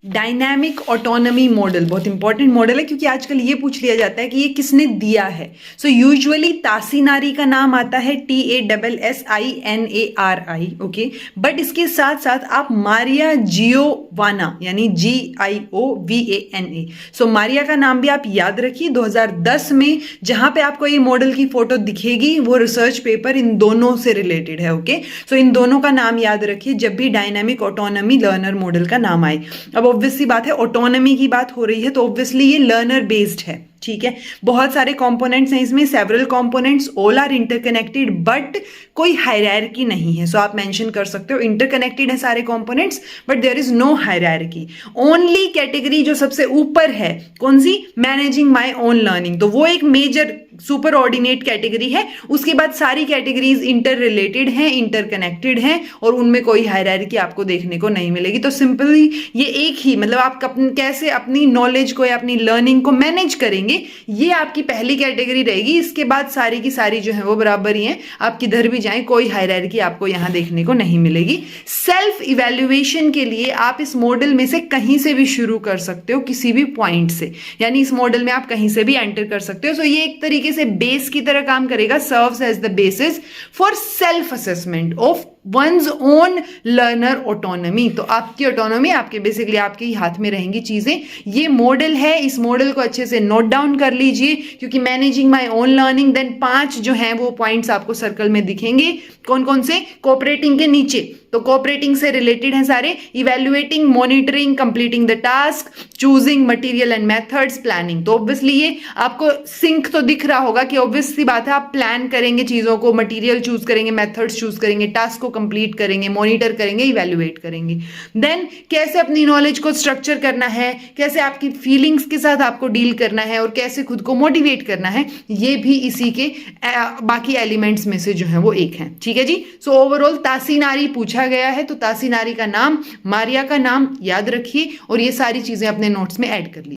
Dynamic autonomy model बहुत important model है, क्योंकि आजकल ये पूछ लिया जाता है कि ये किसने दिया है। सो यूजुअली तासीनारी का नाम आता है TASSINARI, ओके। बट इसके साथ साथ आप मारिया जियोवाना यानी GIOVANA, सो मारिया का नाम भी आप याद रखिए। 2010 में जहां पे आपको ये मॉडल की फोटो दिखेगी वो रिसर्च पेपर इन दोनों से रिलेटेड है, ओके। सो इन दोनों का नाम याद रखिए जब भी डायनामिक ऑटोनॉमी लर्नर मॉडल का नाम आए। अब ऑब्वियसली बात है, ऑटोनॉमी की बात हो रही है तो ऑब्वियसली ये लर्नर बेस्ड है, ठीक है। बहुत सारे कंपोनेंट्स हैं इसमें, several components, all are interconnected, but कोई हायरार्की नहीं है। सो आप मेंशन कर सकते हो इंटरकनेक्टेड है सारे components but there is no hierarchy. Only category जो सबसे ऊपर है कौन सी, मैनेजिंग माय ओन लर्निंग, तो वो एक मेजर सुपर ऑर्डिनेट कैटेगरी है। उसके बाद सारी कैटेगरीज इंटर रिलेटेड हैं, इंटरकनेक्टेड हैं और उनमें कोई हायरार्की आपको देखने को नहीं मिलेगी। तो सिंपली ये एक ही, मतलब आप कैसे अपनी नॉलेज को या अपनी लर्निंग को मैनेज करेंगे, ये आपकी पहली कैटेगरी रहेगी। इसके बाद सारी की सारी जो है वो बराबर ही है, आप किधर भी जाएं कोई हायरार्की आपको यहां देखने को नहीं मिलेगी। सेल्फ इवैल्यूएशन के लिए आप इस मॉडल में से कहीं से भी शुरू कर सकते हो, किसी भी पॉइंट से, यानी इस मॉडल में आप कहीं से भी एंटर कर सकते हो। सो ये एक तरीके से बेस की तरह काम करेगा, serves as the basis for self assessment of one's own learner autonomy. तो आपकी ऑटोनॉमी आपके बेसिकली आपके ही हाथ में रहेंगी चीजें। ये मॉडल है, इस मॉडल को अच्छे से नोट डाउन कर लीजिए, क्योंकि managing my own learning, then 5 जो हैं वो पॉइंट्स आपको सर्कल में दिखेंगे। कौन कौन से, कोऑपरेटिंग के नीचे, तो कोऑपरेटिंग से रिलेटेड हैं सारे, evaluating, monitoring, completing the task, choosing material and methods, planning. तो ऑब्वियसली ये आपको सिंक तो दिख रहा होगा कि ऑब्वियसली बात है आप प्लान करेंगे चीजों को, मटेरियल चूज करेंगे, मेथड्स चूज करेंगे, टास्क को कंप्लीट करेंगे, मॉनिटर करेंगे, इवैल्यूएट करेंगे। देन कैसे अपनी नॉलेज को स्ट्रक्चर करना है, कैसे आपकी फीलिंग्स के साथ आपको डील करना है और कैसे खुद को मोटिवेट करना है, ये भी इसी के बाकी एलिमेंट्स में से जो है वो एक है, ठीक है जी। सो ओवरऑल तासीनारी पूछा गया है, तो तासीनारी का नाम, मारिया का नाम याद रखिए और ये सारी चीजें अपने नोट्स में ऐड कर लीजिए।